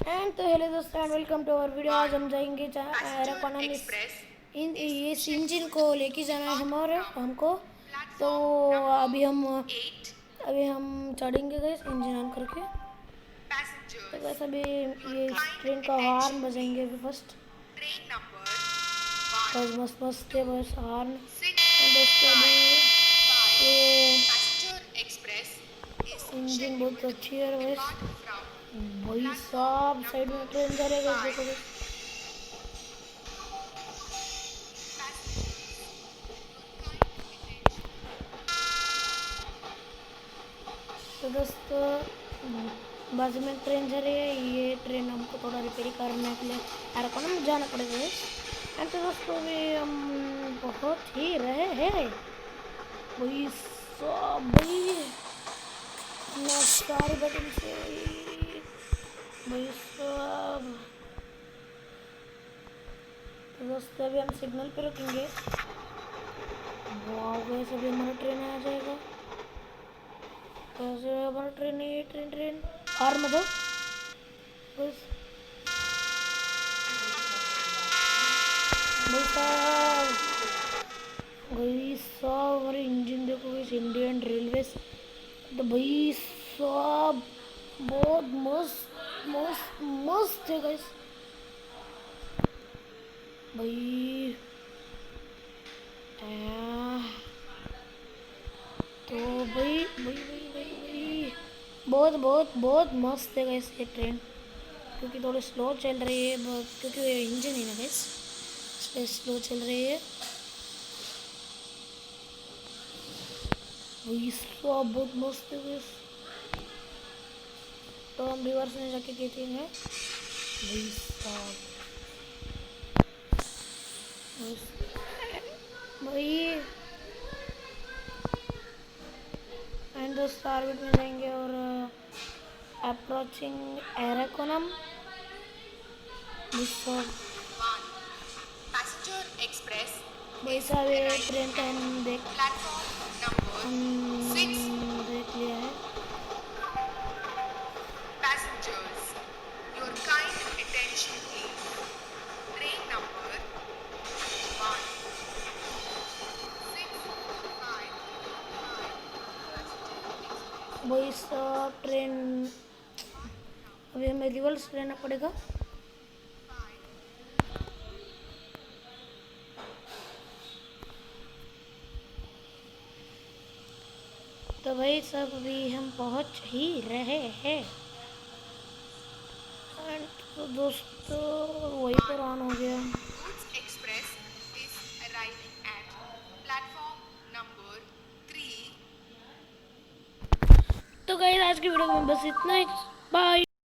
And तो hello दोस्तों and welcome to our video. आज हम जाएंगे इस इंजन को लेके जाना है हमारे हमको। तो अभी हम चढ़ेंगे गए इंजन ऑन करके। तो वैसे अभी ये इस ट्रेन का हॉर्न बजाएंगे अभी फर्स्ट। बस बस बस थे बस हॉर्न। दोस्तों अभी ये इंजन बहुत अच्छी है बस। भाई साहब साइड में ट्रेन जा रही है, देखो बस। तो दोस्तों बाजू में ट्रेन जा रही है। ये ट्रेन हमको थोड़ा रिपेयर करने के लिए एयरपोर्ट जाना पड़ेगा। एंड तो दोस्तों भी हम बहुत ही रहे हैं भाई सब भाई सारे बटन से भाई सब। तो दोस्तों अभी हम सिग्नल पे रुकेंगे। वाह वैसे भी हमारा ट्रेन आ जाएगा। वैसे हमारा ट्रेन है, ट्रेन और मतलब बस भाई साहब हमारे इंजन देखो इस इंडियन रेलवे। तो भाई साहब बहुत मस्त मस्त मस्त है गाइस भाई। तो भाई बहुत बहुत बहुत मस्त है गाइस ये ट्रेन। क्योंकि थोड़ी स्लो चल रही है क्योंकि ये इंजन है ना गाइस, इसलिए स्लो चल रही है। भाई साहब बहुत मस्त है गाइस। तो हम रिवर्स में जाके कहते हैं भाई साहब भाई। एंड दोस्त ऑर्बिट में जाएंगे और अप्रोचिंग एरोकोनम वैसा भी ट्रेन का हम देख लिया है। वही सब ट्रेन अभी हमें रिवर्स लेना पड़ेगा। तो भाई सब अभी हम पहुंच ही रहे हैं। तो दोस्तों वही पर ऑन हो गया। तो गाइस आज की वीडियो में बस इतना ही। बाय।